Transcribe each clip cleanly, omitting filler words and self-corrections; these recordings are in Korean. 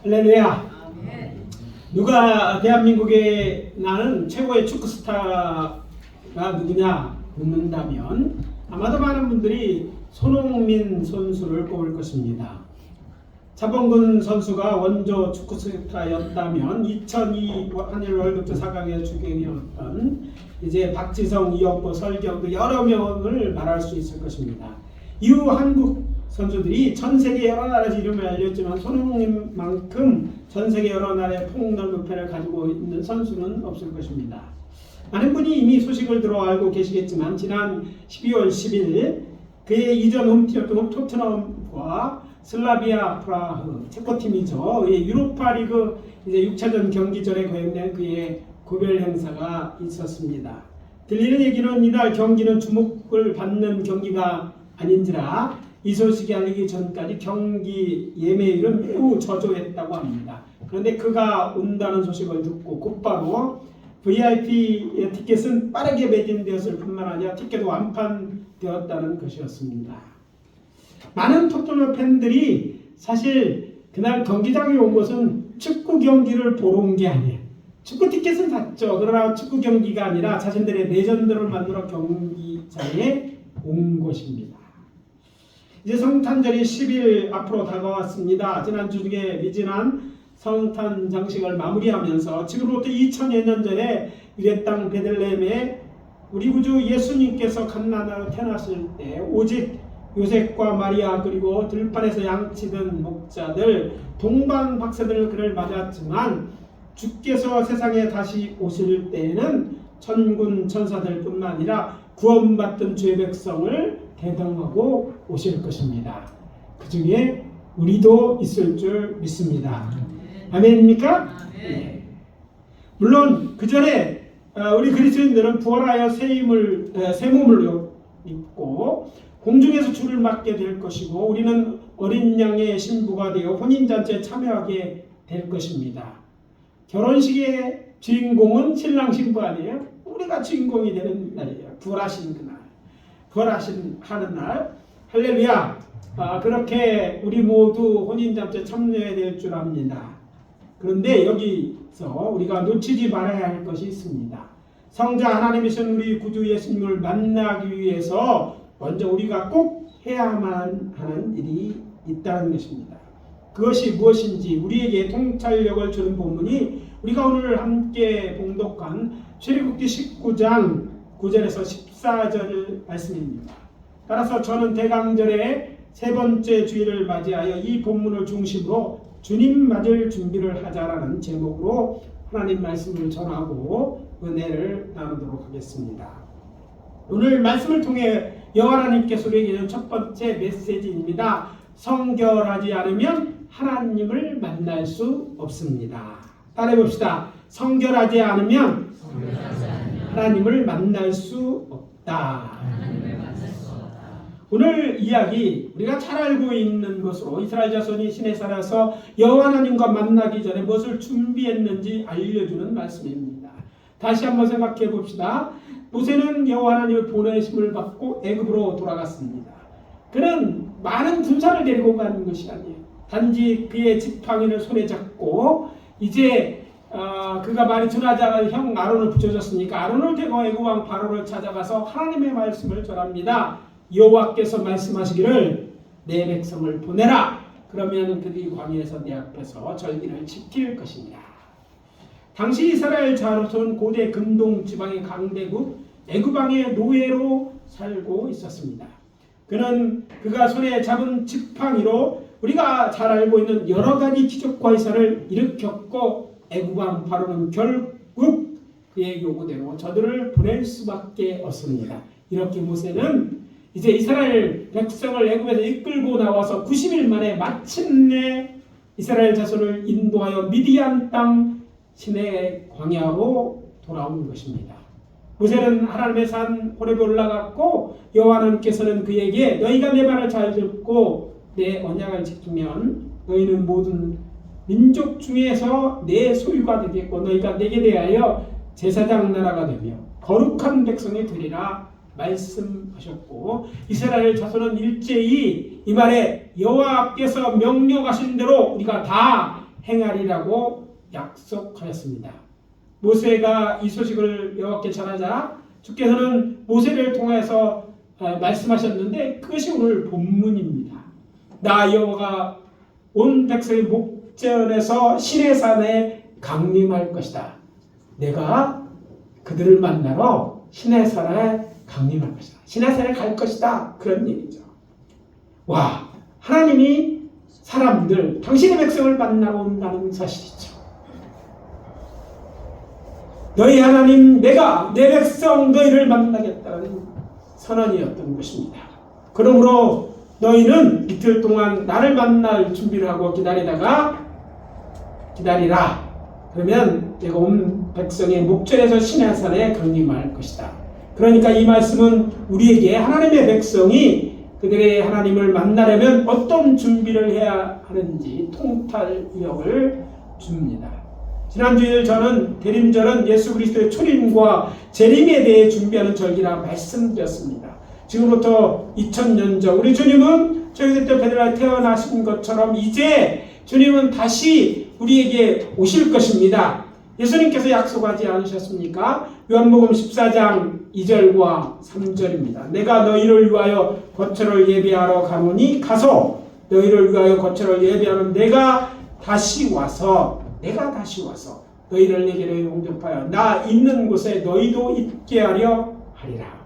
할렐루야. 누가 대한민국에 나는 최고의 축구 스타가 누구냐 묻는다면 아마도 많은 분들이 손흥민 선수를 꼽을 것입니다. 차범근 선수가 원조 축구 스타였다면 2002 한일 월드컵 4강의 주경이었던 이제 박지성, 이영보, 설경 여러 명을 말할 수 있을 것입니다. 이후 한국 선수들이 전 세계 여러 나라에서 이름을 알렸지만 손흥민만큼 전 세계 여러 나라의 폭넓은 를 가지고 있는 선수는 없을 것입니다. 많은 분이 이미 소식을 들어 알고 계시겠지만 지난 12월 10일 그의 이전 홈팀이었던 토트넘과 슬라비아 프라흐 체코팀이죠. 유로파리그 이제 6차전 경기 전에 거행된 그의 고별 행사가 있었습니다. 들리는 얘기는 이날 경기는 주목을 받는 경기가 아닌지라 이 소식이 알리기 전까지 경기 예매율은 매우 저조했다고 합니다. 그런데 그가 온다는 소식을 듣고 곧바로 VIP 티켓은 빠르게 매진되었을 뿐만 아니라 티켓도 완판되었다는 것이었습니다. 많은 토트넘 팬들이 사실 그날 경기장에 온 것은 축구 경기를 보러 온 게 아니에요. 축구 티켓은 샀죠. 그러나 축구 경기가 아니라 자신들의 레전드를 만들어 경기장에 온 것입니다. 이제 성탄절이 10일 앞으로 다가왔습니다. 지난주 중에 미진한 성탄 장식을 마무리하면서 지금부터 2000여 년 전에 유대 땅 베들레헴에 우리 구주 예수님께서 갓난아로 태어났을 때 오직 요셉과 마리아 그리고 들판에서 양치던 목자들 동방 박사들 그를 맞았지만 주께서 세상에 다시 오실 때에는 천군 천사들 뿐만 아니라 구원받던 죄 백성을 대동하고 오실 것입니다. 그 중에 우리도 있을 줄 믿습니다. 아멘입니까? 네. 물론 그 전에 우리 그리스도인들은 부활하여 새 몸을 입고 공중에서 주를 맡게 될 것이고 우리는 어린 양의 신부가 되어 혼인잔치에 참여하게 될 것입니다. 결혼식의 주인공은 신랑 신부 아니에요? 우리가 주인공이 되는 날이에요. 부활하신 그날. 부활하는 날. 할렐루야. 그렇게 우리 모두 혼인잔치에 참여해야 될 줄 압니다. 그런데 여기서 우리가 놓치지 말아야 할 것이 있습니다. 성자 하나님이신 우리 구주 예수님을 만나기 위해서 먼저 우리가 꼭 해야만 하는 일이 있다는 것입니다. 그것이 무엇인지 우리에게 통찰력을 주는 본문이 우리가 오늘 함께 봉독한 출애굽기 19장 9절에서 14절 말씀입니다. 따라서 저는 대강절의 세 번째 주일을 맞이하여 이 본문을 중심으로 주님 맞을 준비를 하자라는 제목으로 하나님 말씀을 전하고 은혜를 나누도록 하겠습니다. 오늘 말씀을 통해 여호와 하나님께서 우리에게 주는 첫 번째 메시지입니다. 성결하지 않으면 하나님을 만날 수 없습니다. 따라해 봅시다. 성결하지 않으면 하나님을 만날 수 없다. 오늘 이야기 우리가 잘 알고 있는 것으로 이스라엘 자손이 시내에 살아서 여호와 하나님과 만나기 전에 무엇을 준비했는지 알려주는 말씀입니다. 다시 한번 생각해 봅시다. 모세는 여호와 하나님의 보내심을 받고 애굽으로 돌아갔습니다. 그는 많은 군사를 데리고 가는 것이 아니에요. 단지 그의 지팡이를 손에 잡고 이제 그가 말이 전하자가 형 아론을 붙여줬으니까 아론을 대고 애굽 왕 바로를 찾아가서 하나님의 말씀을 전합니다. 여호와께서 말씀하시기를 내 백성을 보내라. 그러면 그들이 광야에서 내 앞에서 절기를 지킬 것이니라. 당시 이스라엘 자손은 고대 근동 지방의 강대국 애굽 왕의 노예로 살고 있었습니다. 그가 손에 잡은 지팡이로 우리가 잘 알고 있는 여러 가지 기적과 이사를 일으켰고 애굽 왕 바로는 결국 그의 요구대로 저들을 보낼 수밖에 없습니다. 이렇게 모세는 이제 이스라엘 백성을 애굽에서 이끌고 나와서 90일 만에 마침내 이스라엘 자손을 인도하여 미디안 땅 시내 광야로 돌아온 것입니다. 모세는 하나님의 산 호렙에 올라갔고 여호와 하나님께서는 그에게 너희가 내 말을 잘 듣고 내 언약을 지키면 너희는 모든 민족 중에서 내 소유가 되겠고 너희가 내게 대하여 제사장 나라가 되며 거룩한 백성이 되리라 말씀하셨고 이스라엘 자손은 일제히 이 말에 여호와께서 명령하신 대로 우리가 다 행하리라고 약속하였습니다. 모세가 이 소식을 여호와께 전하자 주께서는 모세를 통해서 말씀하셨는데 그것이 오늘 본문입니다. 나 여호와가 온 백성의 목전에서 시내산에 강림할 것이다. 내가 그들을 만나러 시내산에 강림할 것이다. 시내산에 갈 것이다. 그런 얘기죠. 와, 하나님이 사람들, 당신의 백성을 만나러 온다는 사실이죠. 너희 하나님, 내가 내 백성 너희를 만나겠다는 선언이었던 것입니다. 그러므로 너희는 이틀 동안 나를 만날 준비를 하고 기다리라. 그러면 내가 온 백성의 목전에서 시내산에 강림할 것이다. 그러니까 이 말씀은 우리에게 하나님의 백성이 그들의 하나님을 만나려면 어떤 준비를 해야 하는지 통찰력을 줍니다. 지난주에 저는 대림절은 예수 그리스도의 초림과 재림에 대해 준비하는 절기라 말씀드렸습니다. 지금부터 2000년 전 우리 주님은 저희 때 베들레헴에 태어나신 것처럼 이제 주님은 다시 우리에게 오실 것입니다. 예수님께서 약속하지 않으셨습니까? 요한복음 14장 2절과 3절입니다. 내가 너희를 위하여 거처를 예비하러 가노니 가서 너희를 위하여 거처를 예비하면 내가 다시 와서 너희를 내게로 용접하여 나 있는 곳에 너희도 있게 하려 하리라.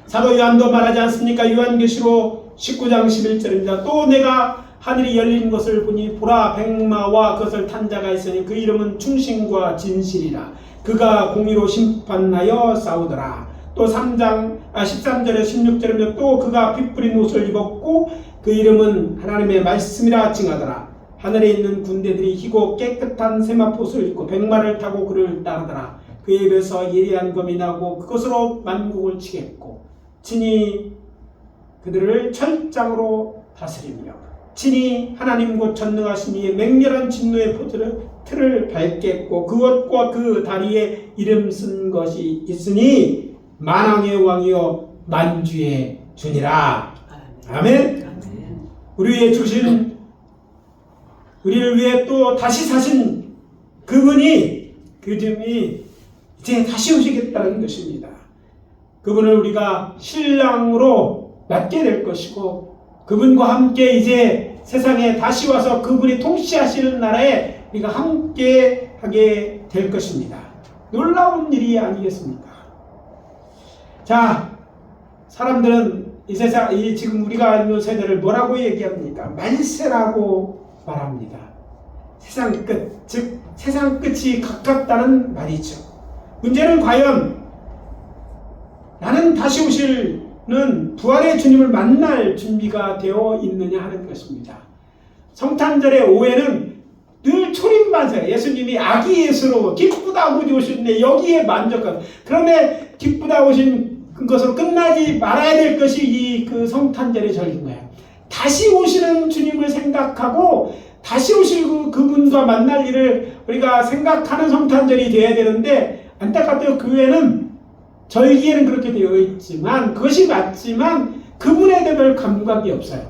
사도 요한도 말하지 않습니까? 요한계시록 19장 11절입니다. 또 내가 하늘이 열린 것을 보니 보라 백마와 그것을 탄 자가 있으니 그 이름은 충신과 진실이라. 그가 공의로 심판하여 싸우더라. 또 13절에 16절입니다. 또 그가 피 뿌린 옷을 입었고 그 이름은 하나님의 말씀이라 칭하더라. 하늘에 있는 군대들이 희고 깨끗한 세마포옷을 입고 백마를 타고 그를 따르더라. 그의 입에서 예리한 검이 나고 그것으로 만국을 치겠고 친히 그들을 철장으로 다스리며 친히 하나님 곧 전능하신 이의 맹렬한 진노의 틀을 밟겠고 그것과 그 다리에 이름 쓴 것이 있으니 만왕의 왕이요 만주의 주니라. 아멘. 우리를 위해 또 다시 사신 그분이 이제 다시 오시겠다는 것입니다. 그분을 우리가 신랑으로 맞게 될 것이고 그분과 함께 이제 세상에 다시 와서 그분이 통치하시는 나라에 우리가 함께 하게 될 것입니다. 놀라운 일이 아니겠습니까? 자, 사람들은 이 세상, 지금 우리가 알는 세대를 뭐라고 얘기합니까? 만세라고 말합니다. 세상 끝, 즉 세상 끝이 가깝다는 말이죠. 문제는 과연 나는 다시 오실는 부활의 주님을 만날 준비가 되어 있느냐 하는 것입니다. 성탄절의 오해는 늘 초림만세, 예수님이 아기 예수로 기쁘다 오셨는데 여기에 만족하고, 그런데 기쁘다 오신 것으로 끝나지 말아야 될 것이 이 성탄절의 절기인 거예요. 다시 오시는 주님을 생각하고 다시 오실 그분과 만날 일을 우리가 생각하는 성탄절이 되어야 되는데, 안타깝게도 교회는 절기에는 그렇게 되어 있지만, 그것이 맞지만 그분에 대해 별 감각이 없어요.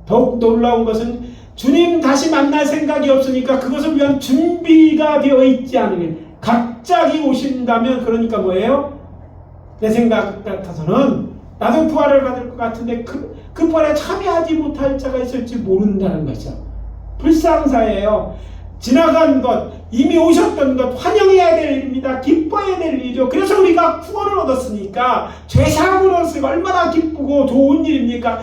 더욱 놀라운 것은 주님 다시 만날 생각이 없으니까 그것을 위한 준비가 되어 있지 않으면, 갑자기 오신다면, 그러니까 뭐예요? 내 생각 같아서는 나도 부활을 받을 것 같은데 그 부활에 참여하지 못할 자가 있을지 모른다는 거죠. 불상사예요. 지나간 것, 이미 오셨던 것 환영해야 될 일입니다. 기뻐해야 될 일이죠. 그래서 우리가 구원을 얻었으니까 죄사함을 얻었으니까 얼마나 기쁘고 좋은 일입니까?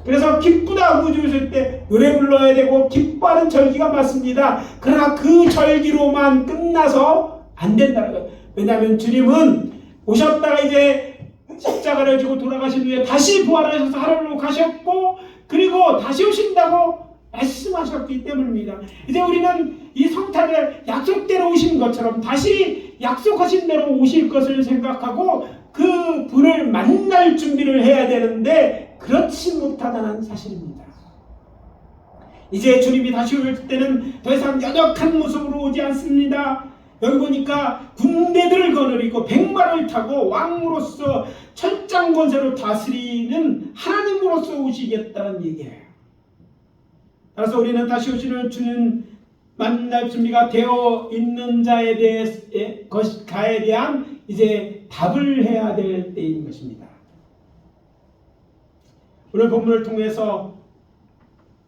그래서 기쁘다 구주실 때 노래 불러야 되고 기뻐하는 절기가 맞습니다. 그러나 그 절기로만 끝나서 안 된다는 거예요. 왜냐하면 주님은 오셨다가 이제 십자가를 지고 돌아가신 후에 다시 부활하셔서 하늘로 가셨고, 그리고 다시 오신다고 말씀하셨기 때문입니다. 이제 우리는 이 성탄에 약속대로 오신 것처럼 다시 약속하신 대로 오실 것을 생각하고 그 분을 만날 준비를 해야 되는데 그렇지 못하다는 사실입니다. 이제 주님이 다시 올 때는 더 이상 연약한 모습으로 오지 않습니다. 여기 보니까 군대들을 거느리고 백마를 타고 왕으로서 철장 권세로 다스리는 하나님으로서 오시겠다는 얘기예요. 따라서 우리는 다시 오시는 주는 만날 준비가 되어 있는 자에 대한 이제 답을 해야 될 때인 것입니다. 오늘 본문을 통해서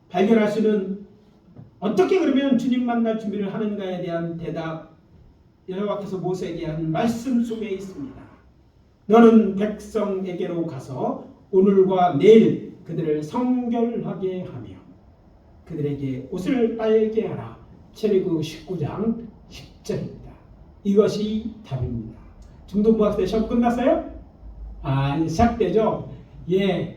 발견할 수는 어떻게 그러면 주님 만날 준비를 하는가에 대한 대답, 여호와께서 모세에게 한 말씀 속에 있습니다. 너는 백성에게로 가서 오늘과 내일 그들을 성결하게 하며 그들에게 옷을 빨게 하라. 출애굽 19장 10절입니다. 이것이 답입니다. 중동부학생 시험 끝났어요? 시작되죠? 예.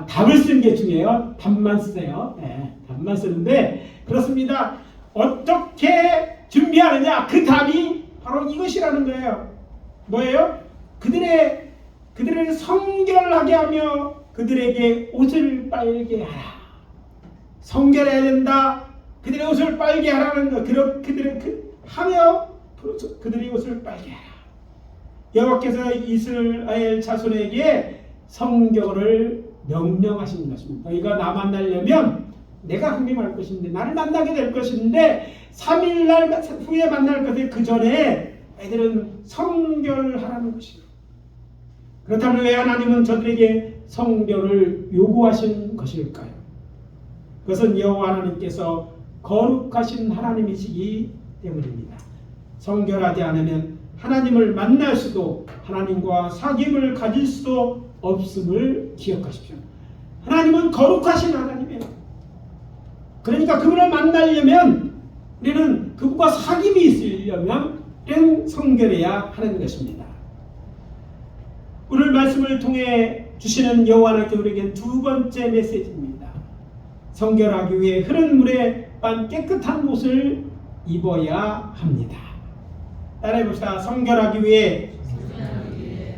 답을 쓰는 게 중요해요. 답만 쓰세요. 네, 답만 쓰는데 그렇습니다. 어떻게 준비하느냐? 그 답이 바로 이것이라는 거예요. 뭐예요? 그들을 성결하게 하며 그들에게 옷을 빨게 하라. 성결해야 된다. 그들의 옷을 빨게 하라는 거. 하며 그들의 옷을 빨게 하라. 여호와께서 이스라엘 자손에게 성결을 명령하신 것입니다. 너희가 나 만나려면 내가 강림할 것인데 나를 만나게 될 것인데 3일날 후에 만날 것에 그 전에 애들은 성결하라는 것이에요. 그렇다면 왜 하나님은 저들에게 성결을 요구하신 것일까요? 그것은 여호와 하나님께서 거룩하신 하나님이시기 때문입니다. 성결하지 않으면 하나님을 만날 수도 하나님과 사귐을 가질 수도 없음을 기억하십시오. 하나님은 거룩하신 하나님이에요. 그러니까 그분을 만나려면 우리는 그분과 사귐이 있으려면 우리는 성결해야 하는 것입니다. 오늘 말씀을 통해 주시는 여호와 하나님께 우리에겐 두 번째 메시지입니다. 성결하기 위해 흐른 물에 빤 깨끗한 옷을 입어야 합니다. 따라해 봅시다. 성결하기 위해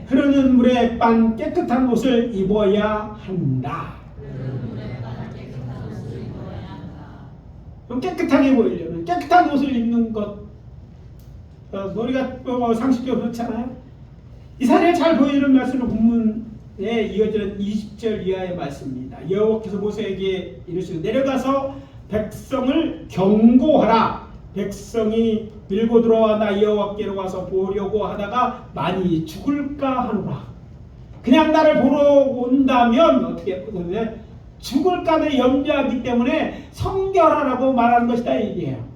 흐르는 물에 빤 깨끗한 옷을 입어야 한다. 그럼 깨끗하게 보이려면 깨끗한 옷을 입는 것, 우리가 상식적으로 그렇잖아요. 이 사례를 잘 보이는 말씀은 본문에 이어지는 20절 이하의 말씀입니다. 여호와께서 모세에게 이르시되 내려가서 백성을 경고하라. 백성이 밀고 들어와 나 여호와께로 와서 보려고 하다가 많이 죽을까 하노라. 그냥 나를 보러 온다면 어떻게 죽을까를 염려하기 때문에 성결하라고 말하는 것이다 이게요.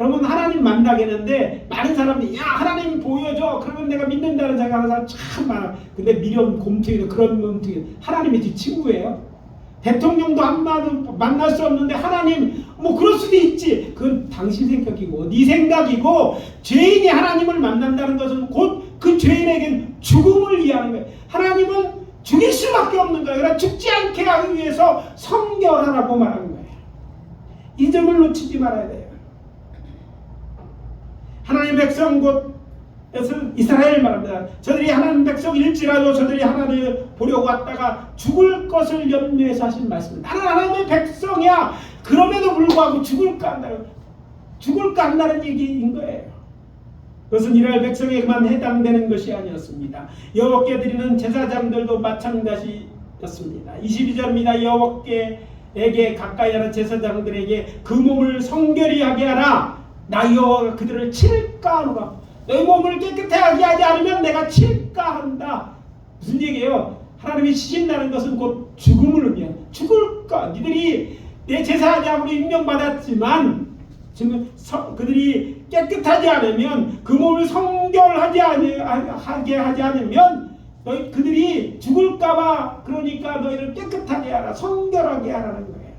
여러분 하나님 만나겠는데 많은 사람들이 야 하나님 보여줘 그러면 내가 믿는다는 생각하는 사람 참 많아. 근데 미련 곰퉁이도 그런 곰퉁이 하나님의 제 친구예요. 대통령도 한마디 만날 수 없는데 하나님 뭐 그럴 수도 있지. 그건 당신 생각이고 네 생각이고 죄인이 하나님을 만난다는 것은 곧 그 죄인에겐 죽음을 이해하는 거예요. 하나님은 죽일 수밖에 없는 거예요. 그러나 죽지 않게 하기 위해서 성결하라고 말하는 거예요. 이 점을 놓치지 말아야 돼요. 하나님 백성 곧 이스라엘 말합니다. 저들이 하나님 백성일지라도 저들이 하나님을 보려고 왔다가 죽을 것을 염려해서 하신 말씀입니다. 나는 하나님의 백성이야. 그럼에도 불구하고 죽을까 한다는 얘기인 거예요. 그것은 이스라엘 백성에게만 해당되는 것이 아니었습니다. 여호와께 드리는 제사장들도 마찬가지였습니다. 22절입니다. 여호와께에게 가까이 하는 제사장들에게 그 몸을 성결히 하게 하라. 나 여호와가 그들을 칠까 하노라. 너희 몸을 깨끗하게 하지 않으면 내가 칠까 한다. 무슨 얘기예요? 하나님이 치신다는 것은 곧 죽음을 의미해요. 죽을까? 니들이 내 제사장으로 임명받았지만 지금 그들이 깨끗하지 않으면 그 몸을 성결하게 하지 않으면 그들이 죽을까봐 그러니까 너희를 깨끗하게 하라. 성결하게 하라는 거예요.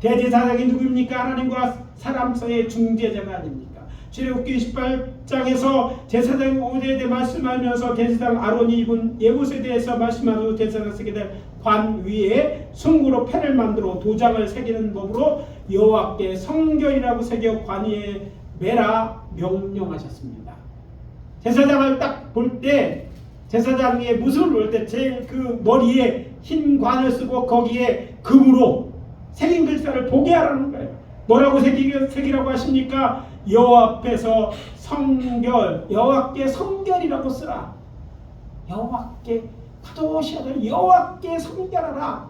대제사장이 누구입니까? 하나님과 사람 사이의 중재자가 아닙니까? 출애굽기 28장에서 제사장 모세에 대해 말씀하면서 대제사장 아론이 입은 예봇에 대해서 말씀하면서 대제사장 쓰게 될 관 위에 숭구로 패를 만들어 도장을 새기는 법으로 여호와께 성결이라고 새겨 관 위에 매라 명령하셨습니다. 제사장을 딱 볼 때 제사장의 모습을 볼 때 제일 그 머리에 흰 관을 쓰고 거기에 금으로 새긴 글자를 보게 하라는 거예요. 뭐라고 새기라고 하십니까? 여호와 앞에서 성결, 여호와께 성결이라고 쓰라. 여호와께 카도시아들 여호와께 성결하라.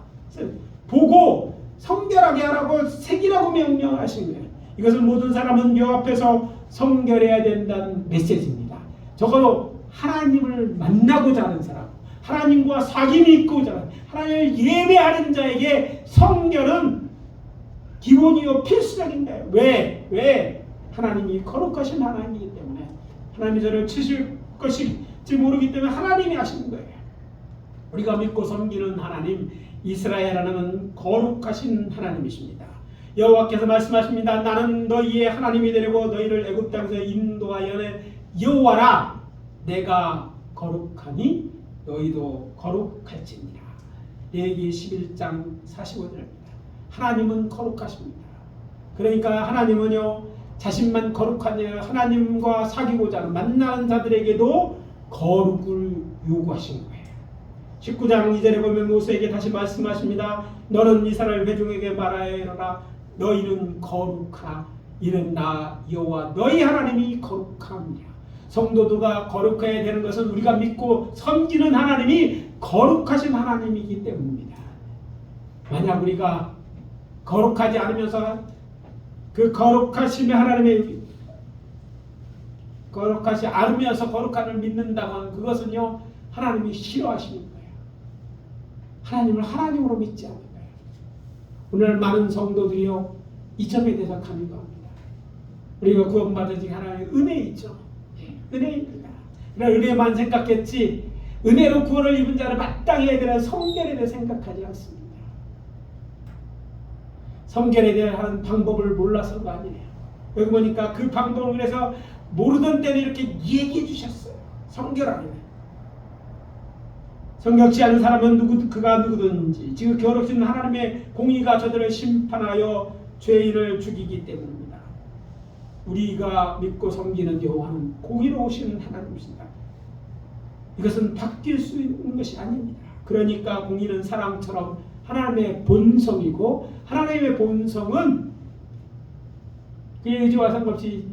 보고 성결하게 하라고 새기라고 명령하신 거예요. 이것은 모든 사람은 여 앞에서 성결해야 된다는 메시지입니다. 적어도 하나님을 만나고자 하는 사람, 하나님과 사귐이 있고자 하는, 하나님을 예배하는 자에게 성결은 기본이요 필수적인 거예요. 왜? 하나님이 거룩하신 하나님이기 때문에, 하나님이 저를 치실 것일지 모르기 때문에 하나님이 하시는 거예요. 우리가 믿고 섬기는 하나님, 이스라엘 하나님은 거룩하신 하나님이십니다. 여호와께서 말씀하십니다. 나는 너희의 하나님이 되려고 너희를 애굽 땅에서 인도하여 낸 여호와라. 내가 거룩하니 너희도 거룩할지니라. 레위기 11장 45절입니다. 하나님은 거룩하십니다. 그러니까 하나님은요, 자신만 거룩하냐, 하나님과 사귀고자 하는 만나는 자들에게도 거룩을 요구하신 거예요. 19장 2절에 보면 모세에게 다시 말씀하십니다. 너는 이스라엘 회중에게 말하여 이르라. 너희는 거룩하라. 이는 나 여호와 너희 하나님이 거룩함이라. 성도들과 거룩해야 되는 것은 우리가 믿고 섬기는 하나님이 거룩하신 하나님이기 때문입니다. 만약 우리가 거룩하지 않으면서 그 거룩하심의 하나님의 거룩하지 않으면서 거룩함을 믿는다면 그것은요, 하나님이 싫어하시는 거예요. 하나님을 하나님으로 믿지 않는 거예요. 오늘 많은 성도들이요, 이 점에 대해서 간과합니다. 우리가 구원받은 하나님의 은혜 있죠. 은혜입니다. 그러나 은혜만 생각했지 은혜로 구원을 입은 자를 마땅히 대한 성결에 대해 생각하지 않습니다. 성결에 대한 방법을 몰라서가 아니에요. 여기 보니까 그 방법을 위해서 모르던 때는 이렇게 얘기해 주셨어요. 성결하게. 성결치 않은 사람은 그가 누구든지 지금 겨루신 하나님의 공의가 저들을 심판하여 죄인을 죽이기 때문입니다. 우리가 믿고 섬기는 여호와는 공의로우신 하나님이십니다. 이것은 바뀔 수 있는 것이 아닙니다. 그러니까 공의는 사랑처럼 하나님의 본성이고, 하나님의 본성은 그의 의지와 상관없이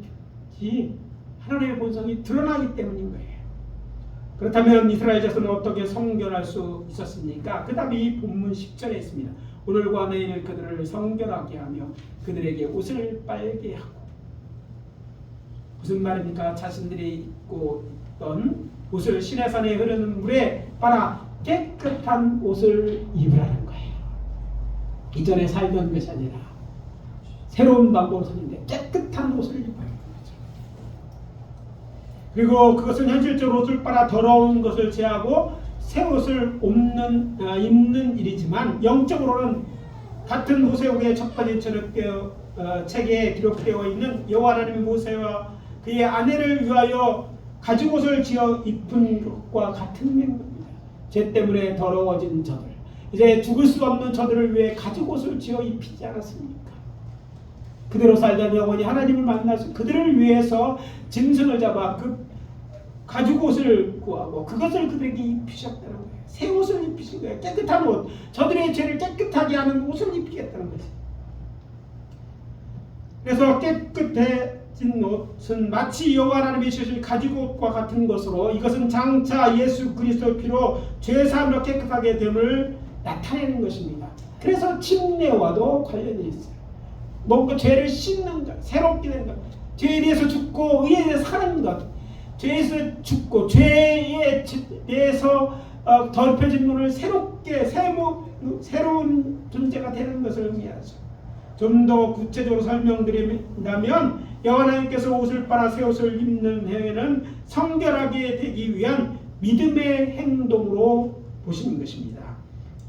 하나님의 본성이 드러나기 때문인 거예요. 그렇다면 이스라엘 자손은 어떻게 성결할 수 있었습니까? 그 답이 본문 10절에 있습니다. 오늘과 내일 그들을 성결하게 하며 그들에게 옷을 빨게 하고. 무슨 말입니까? 자신들이 입고 있던 옷을 시내산에 흐르는 물에 빨아 깨끗한 옷을 입으라는 거예요. 이전에 살던 것이 아니라 새로운 방법으로 사는데 깨끗한 옷을 입어야 하는 거죠. 그리고 그것은 현실적으로 옷을 빨아 더러운 것을 제하고 새 옷을 입는 일이지만, 영적으로는 같은 모세오기의 첫 번째 책에 기록되어 있는 여호와 하나님의 모세와 그의 아내를 위하여 가죽옷을 지어 입은 것과 같은 명입니다. 죄 때문에 더러워진 저들, 이제 죽을 수 없는 저들을 위해 가죽옷을 지어 입히지 않았습니까? 그대로 살자면 영원히 하나님을 만나서 그들을 위해서 짐승을 잡아 그 가죽옷을 구하고 그것을 그들에게 입히셨다는 거예요. 새 옷을 입히신 거예요. 깨끗한 옷, 저들의 죄를 깨끗하게 하는 옷을 입히겠다는 거죠. 그래서 깨끗해진 옷은 마치 여호와 하나님이 주신 가죽옷과 같은 것으로, 이것은 장차 예수 그리스도의 피로 죄사함으로 깨끗하게 됨을 나타내는 것입니다. 그래서 침례와도 관련이 있어요. 뭔가 죄를 씻는 것, 새롭게 되는 것, 죄에 대해서 죽고 의에 대해서 사는 것, 죄에서 죽고 죄에 대해서 덮여진 눈을 새롭게 새로운 존재가 되는 것을 의미하죠. 좀 더 구체적으로 설명드리자면, 여호와 하나님께서 옷을 빨아 새 옷을 입는 행위는 성결하게 되기 위한 믿음의 행동으로 보시는 것입니다.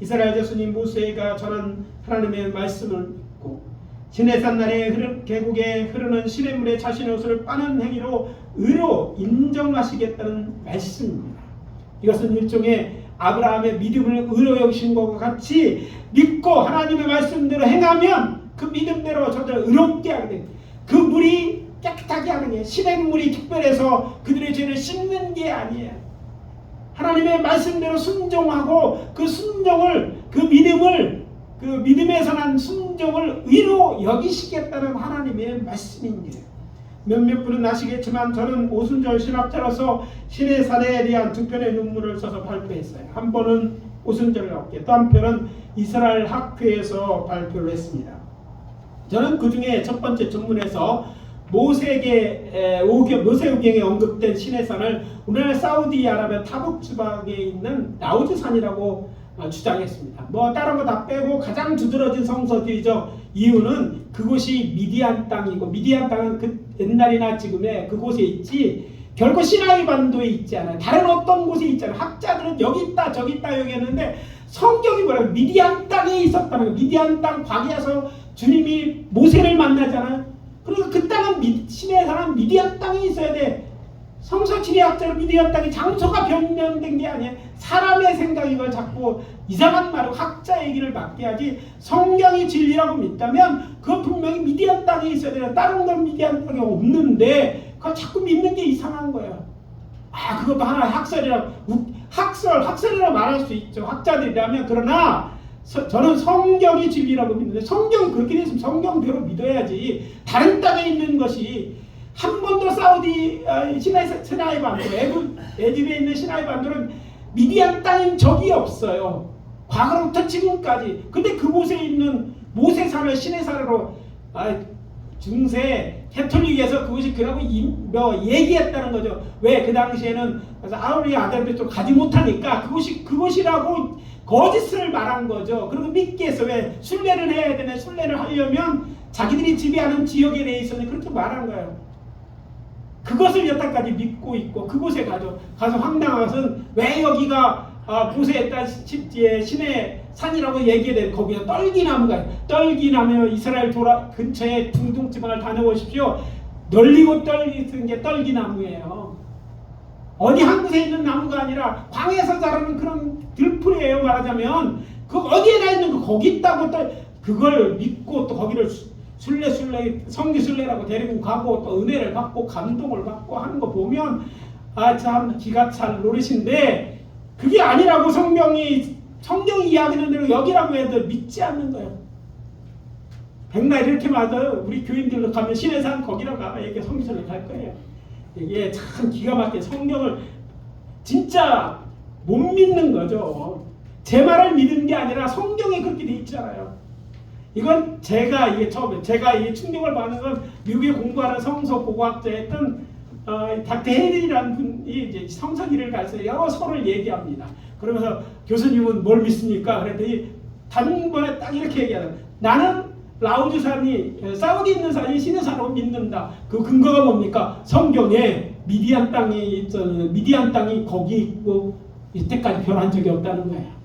이스라엘 자손인 모세가 전한 하나님의 말씀을 믿고 시내산 나라의 계곡에 흐르는 시냇물에 자신의 옷을 빠는 행위로 의로 인정하시겠다는 말씀입니다. 이것은 일종의 아브라함의 믿음을 의로 여기신 것과 같이, 믿고 하나님의 말씀대로 행하면 그 믿음대로 저들을 의롭게 하게 됩니다. 그 물이 깨끗하게 하는 게, 시냇물이 특별해서 그들의 죄를 씻는 게 아니에요. 하나님의 말씀대로 순종하고 그 순종을, 그 믿음에서 난 순종을 의로 여기시겠다는 하나님의 말씀입니다. 몇몇 분은 아시겠지만 저는 오순절 신학자로서 시내산에 대한 두 편의 논문을 써서 발표했어요. 한 번은 오순절 학회, 또 한 편은 이스라엘 학회에서 발표를 했습니다. 저는 그 중에 첫 번째 전문에서 모세오경에 언급된 시내산을 우리나라 사우디아라비아 타북 지방에 있는 라우즈산이라고 주장했습니다. 뭐 다른 거 다 빼고 가장 두드러진 성서주의적 이유는 그곳이 미디안 땅이고, 미디안 땅은 그 옛날이나 지금에 그곳에 있지 결코 시나이 반도에 있지 않아요. 다른 어떤 곳에 있잖아요. 학자들은 여기 있다 저기 있다 여기 했는데 성경이 뭐라고 미디안 땅에 있었다는 거예요. 미디안 땅 광야에서 주님이 모세를 만나잖아요. 그러니까 그 땅은 시내산은 미디안 땅에 있어야 돼. 성서지리학자로 미디안 땅이 장소가 변경된 게 아니에요. 사람의 생각이 이걸 자꾸 이상한 말로 학자 얘기를 맡게 하지, 성경이 진리라고 믿다면 그건 분명히 미디안 땅에 있어야 돼요. 다른 건 미디안 땅에 없는데 그걸 자꾸 믿는 게 이상한 거예요. 아, 그것도 하나의 학설이라고 말할 수 있죠. 학자들이라면. 그러나 저는 성경이 진리라고 믿는데, 성경이 그렇게 됐으면 성경대로 믿어야지. 다른 땅에 있는 것이 한 번도 사우디 시나이 반도, 애굽에 있는 시나이 반도는 미디안 땅인 적이 없어요. 과거로부터 지금까지. 근데 그곳에 있는 모세산을 시내산으로 중세 캐톨릭에서 그것이 그라고 얘기했다는 거죠. 왜? 그 당시에는 우리 아들들 좀 가지 못하니까 그것이라고 거짓을 말한 거죠. 그리고 믿기 위해서 왜 순례를 해야 되네. 순례를 하려면 자기들이 지배하는 지역에 대해 있었는데 그렇게 말한 거예요. 그것을 여태까지 믿고 있고 그곳에 가서 황당한 것은 왜 여기가 모세의 딸 신의 산이라고 얘기해. 거기에 떨기나무가, 떨기나무 이스라엘 근처에 중동 지방을 다녀보십시오. 널리고 떨리는 게 떨기나무예요. 어디 한 곳에 있는 나무가 아니라 광에서 자라는 그런 들풀이에요. 말하자면 그 어디에나 있는 거 거기 있다고 또 그걸 믿고 또 거기를 성기순례라고 데리고 가고 또 은혜를 받고 감동을 받고 하는 거 보면 참 기가 찰 노릇인데, 그게 아니라고 성경이 이야기하는 대로 여기라고 해도 믿지 않는 거예요. 백날 이렇게 맞아요. 우리 교인들로 가면 시내산 거기라고 가면 이게 성기순례 갈 거예요. 이게 참 기가 막히게 성경을 진짜 못 믿는 거죠. 제 말을 믿는 게 아니라 성경에 그렇게 돼 있잖아요. 이건 제가 이게 충격을 받는 건 미국에 공부하는 성서 고고학자였던 닥터 헤일이라는 분이 이제 성서기를 가르쳐서 여러 서를 얘기합니다. 그러면서 교수님은 뭘 믿습니까? 그랬더니 단번에 딱 이렇게 얘기하는, 나는 라우즈산이 사우디 있는 산이 시내산으로 믿는다. 그 근거가 뭡니까? 성경에 미디안 땅이 있잖아요. 미디안 땅이 거기 있고 이때까지 변한 적이 없다는 거예요.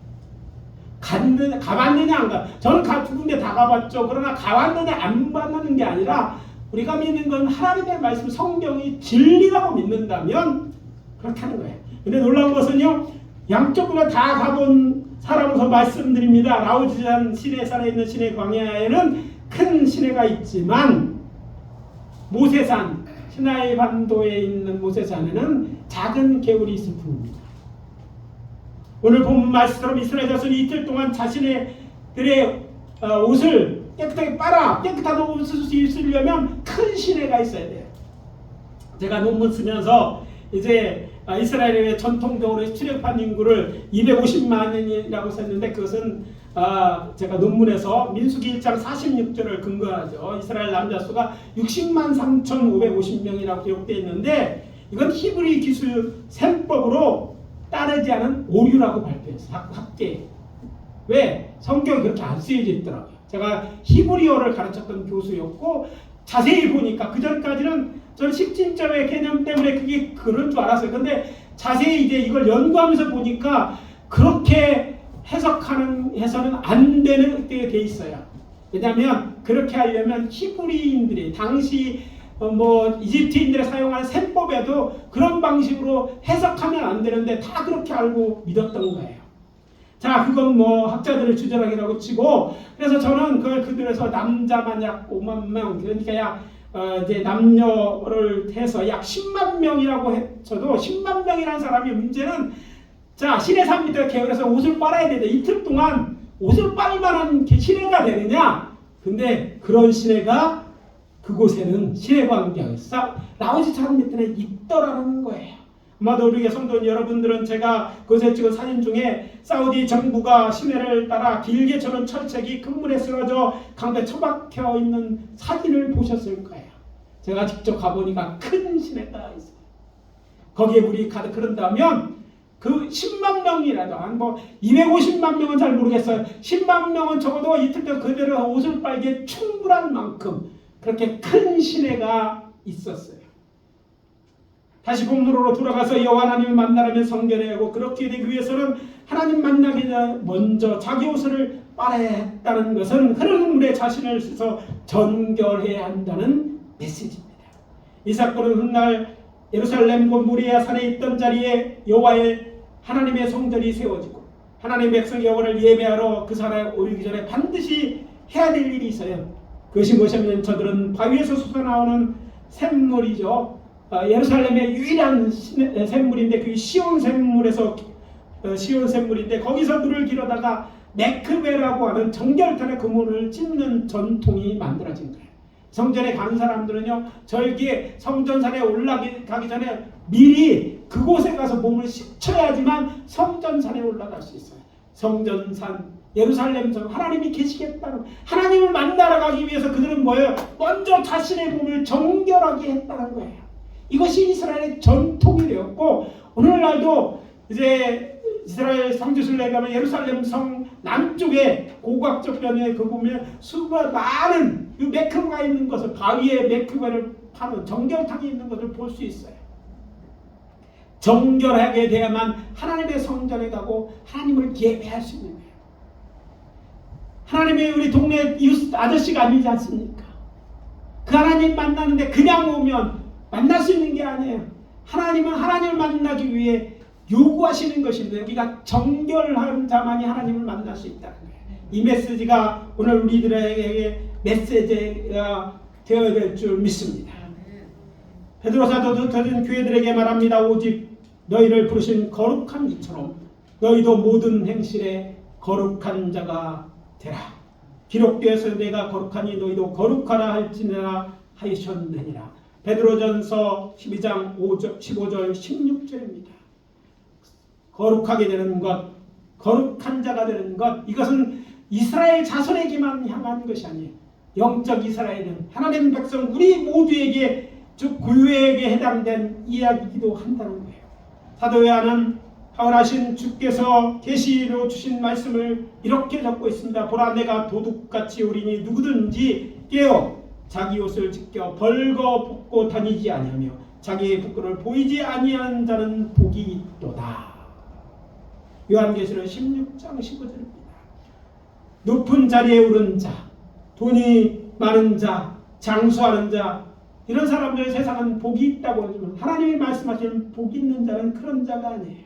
가봤느냐 안 가? 저는 두 군데 다 가봤죠. 그러나 가봤느냐 안 봤느냐는 게 아니라 우리가 믿는 건 하나님의 말씀, 성경이 진리라고 믿는다면 그렇다는 거예요. 근데 놀라운 것은요, 양쪽으로 다 가본 사람으로서 말씀드립니다. 라우즈산 시내산에 있는 시내 광야에는 큰 시내가 있지만 모세산, 시나이 반도에 있는 모세산에는 작은 개울이 있을 뿐입니다. 오늘 본문 말씀처럼 이스라엘 자손이 이틀 동안 자신들의 옷을 깨끗하게 빨아 깨끗한 옷을 입으려면 큰 시내가 있어야 돼요. 제가 논문 쓰면서 이제 이스라엘의 전통적으로 출애굽한 인구를 250만이라고 썼는데, 그것은 제가 논문에서 민수기 1장 46절을 근거하죠. 이스라엘 남자 수가 60만 3,550명이라고 기록되어 있는데, 이건 히브리 기술 셈법으로 따르지 않은 오류라고 발표했어요. 학계. 왜? 성경이 그렇게 안 쓰여져 있더라고요. 제가 히브리어를 가르쳤던 교수였고 자세히 보니까 그전까지는 저는 십진점의 개념 때문에 그게 그런 줄 알았어요. 근데 자세히 이제 이걸 연구하면서 보니까 그렇게 해서는 안 되는 게 돼 있어요. 왜냐하면 그렇게 하려면 히브리인들이 당시 이집트인들이 사용하는 셈법에도 그런 방식으로 해석하면 안 되는데 다 그렇게 알고 믿었던 거예요. 자, 그건 학자들의 주장이라고 치고, 그래서 저는 그걸 그들에서 남자만 약 5만 명, 그러니까 이제 남녀를 해서 약 10만 명이라고 해도 10만 명이라는 사람이, 문제는 자, 시내산 밑에 개울에서 옷을 빨아야 되는데 이틀 동안 옷을 빨 만한 시내가 되느냐? 근데 그런 시내가 그곳에는 시내광경, 라우즈산 밑에는 있더라는 거예요. 아마도 우리 성도 여러분들은 제가 그것에 찍은 사진 중에 사우디 정부가 시내를 따라 길게 저는 철책이 금물에 쓰러져 강에 처박혀 있는 사진을 보셨을 거예요. 제가 직접 가보니까 큰 시내가 있어요. 거기에 물이 가득 흐른다면 그 10만 명이라도, 뭐 250만 명은 잘 모르겠어요. 10만 명은 적어도 이틀 때 그대로 옷을 빨기에 충분한 만큼 그렇게 큰 시내가 있었어요. 다시 본문으로 돌아가서 여호와 하나님을 만나려면 성결해야 하고, 그렇게 되기 위해서는 하나님 만나기 전에 먼저 자기 옷을 빨아야 했다는 것은 흐르는 물에 자신을 씻어 정결해야 한다는 메시지입니다. 이 사건은 훗날 예루살렘과 모리아 산에 있던 자리에 여호와의 하나님의 성전이 세워지고 하나님의 백성 여호와를 예배하러 그 산에 오르기 전에 반드시 해야 될 일이 있어요. 그것이 무엇이냐면 저들은 바위에서 솟아나오는 샘물이죠. 예루살렘의 유일한 샘물인데 그게 시온 샘물인데 거기서 물을 길어다가 메크베라고 하는 정결탄의 그물을 찢는 전통이 만들어진 거예요. 성전에 가는 사람들은요, 저기에 성전산에 올라가기 전에 미리 그곳에 가서 몸을 씻어야지만 성전산에 올라갈 수 있어요. 성전산, 예루살렘 성, 하나님이 계시겠다는, 하나님을 만나러 가기 위해서 그들은 뭐예요? 먼저 자신의 몸을 정결하게 했다는 거예요. 이것이 이스라엘의 전통이 되었고, 오늘날도 이제 이스라엘 성지순례에 가면 예루살렘 성 남쪽에 고각적 변에 그 보면 수가 많은 그 메크가 있는 것을, 바위에 메크가를 파는 정결탕이 있는 것을 볼 수 있어요. 정결하게 돼야만 하나님의 성전에 가고 하나님을 예배할 수 있는 거예요. 하나님이 우리 동네 이웃 아저씨가 아니지 않습니까? 그 하나님 만나는데 그냥 오면 만날 수 있는 게 아니에요. 하나님은 하나님을 만나기 위해 요구하시는 것인데, 우리가 정결한 자만이 하나님을 만날 수 있다는 거예요. 이 메시지가 오늘 우리들에게 메시지가 되어야 될 줄 믿습니다. 베드로 사도도 다른 교회들에게 말합니다. 오직 너희를 부르신 거룩한 이처럼 너희도 모든 행실에 거룩한 자가 되라. 기록되어서 내가 거룩하니 너희도 거룩하라 할지니라 하셨느니라. 베드로전서 12장 15절 16절입니다. 거룩하게 되는 것, 거룩한 자가 되는 것, 이것은 이스라엘 자손에게만 향한 것이 아니에요. 영적 이스라엘은 하나님 백성 우리 모두에게, 즉 구유에게 해당된 이야기이기도 한다는 거예요. 사도 요한은 하늘하신 주께서 계시로 주신 말씀을 이렇게 적고 있습니다. 보라, 내가 도둑같이 오리니 누구든지 깨어 자기 옷을 지켜 벌거 벗고 다니지 아니하며 자기의 부끄러움을 보이지 아니한 자는 복이 있도다. 요한계시록 16장 15절입니다. 높은 자리에 오른 자, 돈이 많은 자, 장수하는 자, 이런 사람들 세상은 복이 있다고 하지만 하나님이 말씀하시는 복 있는 자는 그런 자가 아니에요.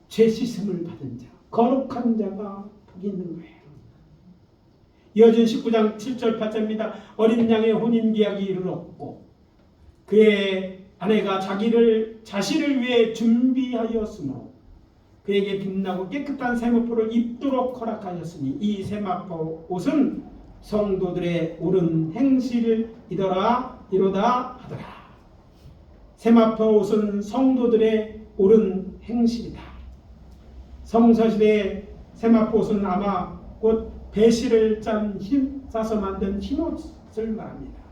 죄 씻음을 받은 자, 거룩한 자가 복이 있는 거예요. 이어진 19장 7절 8절입니다. 어린 양의 혼인계약이 이르렀고 그의 아내가 자신을 위해 준비하였으므로 그에게 빛나고 깨끗한 세마포를 입도록 허락하였으니 이 세마포 옷은 성도들의 옳은 행실이로다 하더라. 세마포 옷은 성도들의 옳은 행실이다. 성서시대의 세마포 옷은 아마 곧 배실을 싸서 만든 흰옷을 말합니다.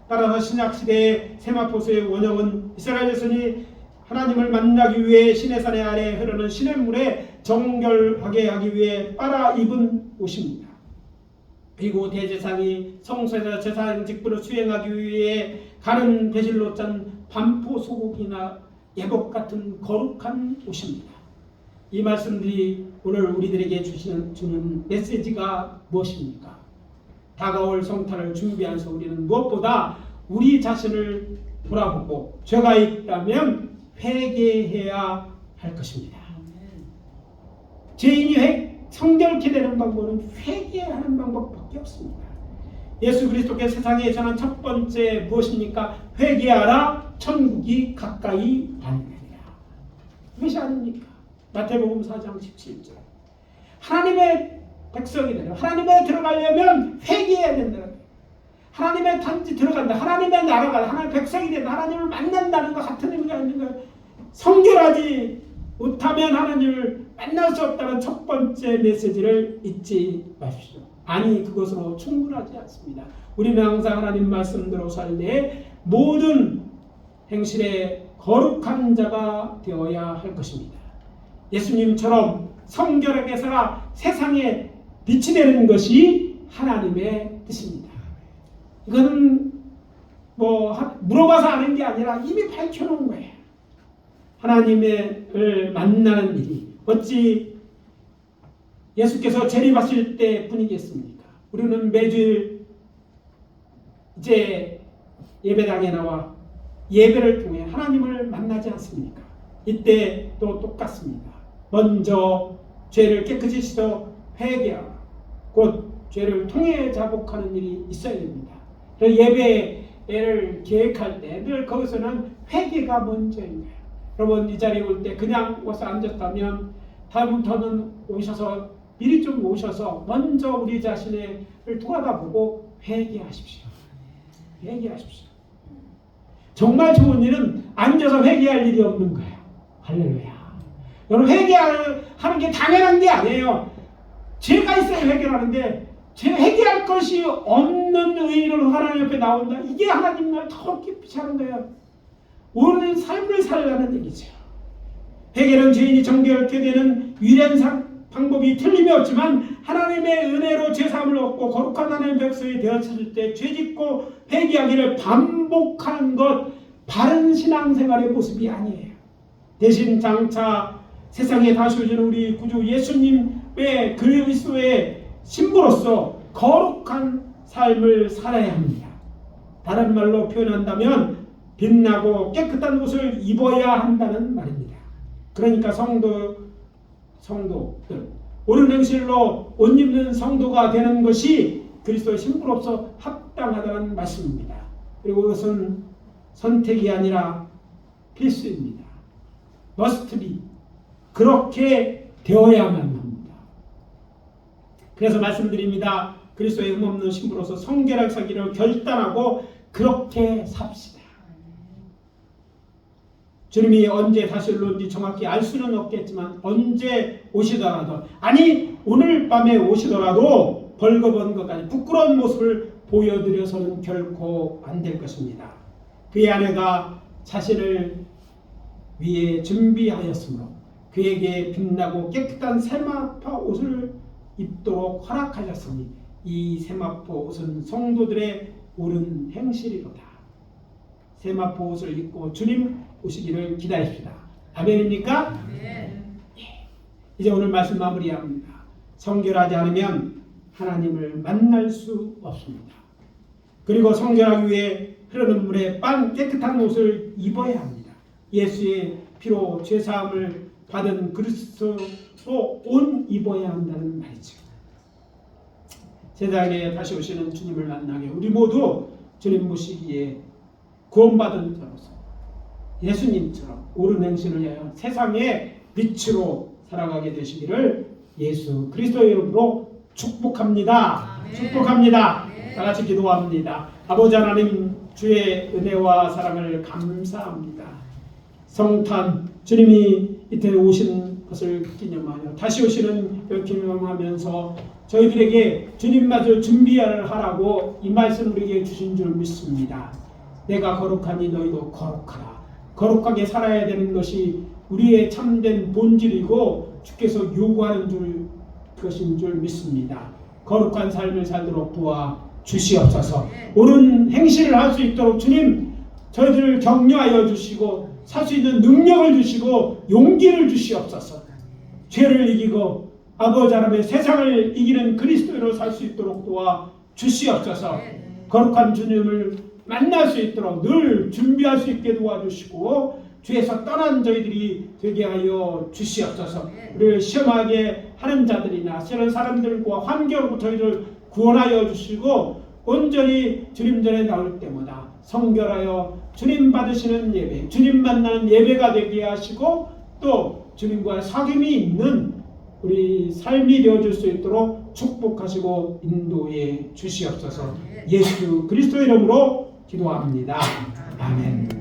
따라서 신약시대의 세마포수의 원형은 이스라엘 자손이 하나님을 만나기 위해 시내산의 아래에 흐르는 시냇물에 정결하게 하기 위해 빨아 입은 옷입니다. 그리고 대제사장이 성소에서 제사장 직분을 수행하기 위해 가는 배실로 짠 반포 소국이나 예복 같은 거룩한 옷입니다. 이 말씀들이 오늘 우리들에게 주는 메시지가 무엇입니까? 다가올 성탄을 준비하면서 우리는 무엇보다 우리 자신을 돌아보고 죄가 있다면 회개해야 할 것입니다. 죄인이 성결케 되는 방법은 회개하는 방법밖에 없습니다. 예수 그리스도께서 세상에 전한 첫 번째 무엇입니까? 회개하라, 천국이 가까이 다니느니라. 그것이 아닙니까? 마태복음 4장 17절. 하나님의 백성이 되려 하나님에 들어가려면 회개해야 된다는 거예요. 하나님의 단지 들어간다, 하나님의 나라가, 하나님의 백성이 된다, 하나님을 만난다는 것 같은 의미가 있는 거예요. 성결하지 못하면 하나님을 만날 수 없다는 첫 번째 메시지를 잊지 마십시오. 아니, 그것으로 충분하지 않습니다. 우리는 항상 하나님 말씀대로 살 때 모든 행실에 거룩한 자가 되어야 할 것입니다. 예수님처럼 성결하게 살아 세상에 빛이 되는 것이 하나님의 뜻입니다. 이거는 물어봐서 아는 게 아니라 이미 밝혀놓은 거예요. 하나님을 만나는 일이 어찌 예수께서 재림하실 때뿐이겠습니까? 우리는 매주일 이제 예배당에 나와 예배를 통해 하나님을 만나지 않습니까? 이때 또 똑같습니다. 먼저 죄를 깨끗이 씻어 회개하라. 곧 죄를 통해 자복하는 일이 있어야 됩니다. 예배를 계획할 때 늘 거기서는 회개가 먼저인 거예요. 여러분, 이 자리에 올 때 그냥 와서 앉았다면 다음부터는 오셔서 미리 좀 오셔서 먼저 우리 자신을 돌아다보고 회개하십시오. 회개하십시오. 정말 좋은 일은 앉아서 회개할 일이 없는 거예요. 할렐루야. 여러분, 회개하는 게 당연한 게 아니에요. 죄가 있어야 회개하는데 죄 회개할 것이 없는 의인으로 하나님 옆에 나온다. 이게 하나님을 더 깊이 하는 거예요. 옳은 삶을 살라는 얘기죠. 회개는 죄인이 정결케 되는 유일한 방법이 틀림이 없지만 하나님의 은혜로 죄사함을 얻고 거룩한 하나님의 백성이 되었을 때 죄짓고 회개하기를 반복하는 것, 바른 신앙생활의 모습이 아니에요. 대신 장차 세상에 다시 오시는 우리 구주 예수님의 그리스도의 신부로서 거룩한 삶을 살아야 합니다. 다른 말로 표현한다면 빛나고 깨끗한 옷을 입어야 한다는 말입니다. 그러니까 성도들 옳은 행실로 옷 입는 성도가 되는 것이 그리스도의 신부로서 합당하다는 말씀입니다. 그리고 그것은 선택이 아니라 필수입니다. must be. 그렇게 되어야만 합니다. 그래서 말씀드립니다. 그리스도의 흠없는 신부로서 성결하게 살기를 결단하고 그렇게 삽시다. 주님이 언제 다시 올지 정확히 알 수는 없겠지만 언제 오시더라도, 아니 오늘 밤에 오시더라도 벌거벗은 것까지 부끄러운 모습을 보여드려서는 결코 안 될 것입니다. 그의 아내가 자신을 위해 준비하였으므로 그에게 빛나고 깨끗한 세마포 옷을 입도록 허락하셨으니 이 세마포 옷은 성도들의 옳은 행실이로다. 세마포 옷을 입고 주님 오시기를 기다립시다. 아멘입니까? 네. 이제 오늘 말씀 마무리합니다. 성결하지 않으면 하나님을 만날 수 없습니다. 그리고 성결하기 위해 흐르는 물에 깨끗한 옷을 입어야 합니다. 예수의 피로 죄사함을 받은 그리스도로 옷 입어야 한다는 말이죠. 세상에 다시 오시는 주님을 만나게 우리 모두 주님 모시기에 구원받은 자로서 예수님처럼 옳은 행실을 위하여 세상의 빛으로 살아가게 되시기를 예수 그리스도의 이름으로 축복합니다. 아멘. 축복합니다. 아멘. 다 같이 기도합니다. 아버지 하나님, 주의 은혜와 사랑을 감사합니다. 성탄 주님이 이때 오신 것을 기념하여 다시 오시는 걸 기념하면서 저희들에게 주님마저 준비하라고 이 말씀 우리에게 주신 줄 믿습니다. 내가 거룩하니 너희도 거룩하라. 거룩하게 살아야 되는 것이 우리의 참된 본질이고 주께서 요구하는 것인 줄 믿습니다. 거룩한 삶을 살도록 도와 주시옵소서. 옳은 행실을 할 수 있도록 주님 저희들을 격려하여 주시고 살 수 있는 능력을 주시고 용기를 주시옵소서. 죄를 이기고 아버지 하나님의 세상을 이기는 그리스도로 살 수 있도록 도와 주시옵소서. 거룩한 주님을 만날 수 있도록 늘 준비할 수 있게 도와주시고 주에서 떠난 저희들이 되게 하여 주시옵소서. 우리를 시험하게 하는 자들이나 싫은 사람들과 환경으로부터 저희를 구원하여 주시고 온전히 주님 전에 나올 때마다 성결하여 주님 받으시는 예배, 주님 만나는 예배가 되게 하시고 또 주님과의 사귐이 있는 우리 삶이 되어줄 수 있도록 축복하시고 인도해 주시옵소서. 예수 그리스도의 이름으로 기도합니다. 아멘.